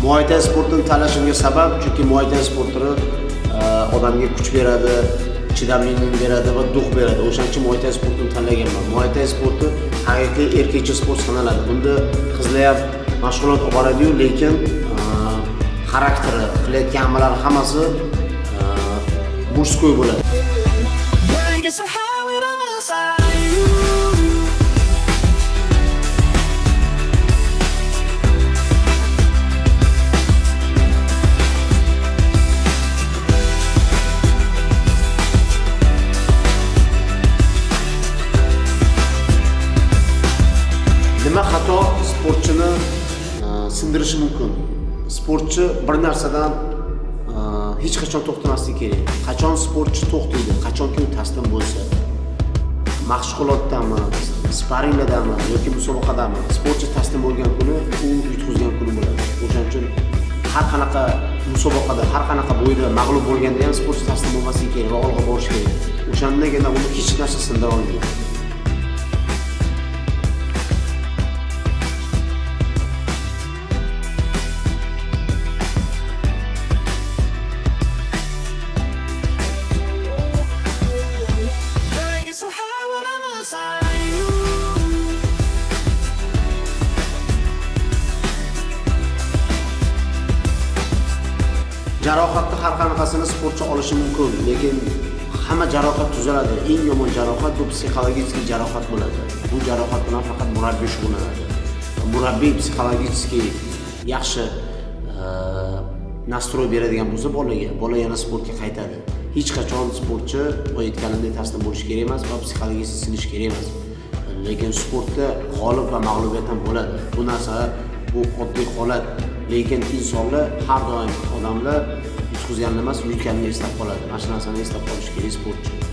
Muay Thai sportini tanlashimga sabab chunki Muay Thai sporti odamga kuch beradi, chidamlilik beradi va duh beradi. O'shaning uchun Muay Thai sportini tanlaganman. Muay Thai sporti haqiqiy erkakcha sport sanaladi. Bunda qizlar ham mashg'ulot olib boradi-yu, lekin xarakteri, qilayotgan amallari hammasi murskoy bo'ladi. Nima xato sportchini sindirishi mumkin? Sportchi bir narsadan hech qachon to'xtamasligi kerak. Qachon sportchi to'xtaydi? Qachonki u taslim bo'lsa. Mashg'ulotdami, sparinglardami yoki musobaqadami sportchi taslim bo'lgan kuni u yutqizgan kuni bo'ladi. O'shaning uchun har qanaqa musobaqada, har qanaqa bo'yda mag'lub bo'lganda ham sportchi taslim bo'lmasligi kerak va olg'a borish kerak. O'shandagina uni hech narsa sindira olmaydi. Jarohatni har qanaqasini sportchi olishi mumkin, lekin hamma jarohat tuzaladi. Eng yomon jarohat bu psixologik jarohat bo'ladi. Bu jarohat bilan faqat murabbiy shug'ullanadi. Murabbiy psixologik yaxshi nastroy beradigan bo'lsa bola yana sportga qaytadi. Hech qachon sportchi aytganimdek taslim bo'lish kerak emas va psixologik sinish kerak emas. Lekin sportda g'olib va mag'lubiyat ham bo'ladi. Bu narsa bu oddiy holat. Lekin insonlar har doim odamlar yutqizganini emas, yutganini eslab qoladi. Mana shu narsani eslab qolish kerak sportchi.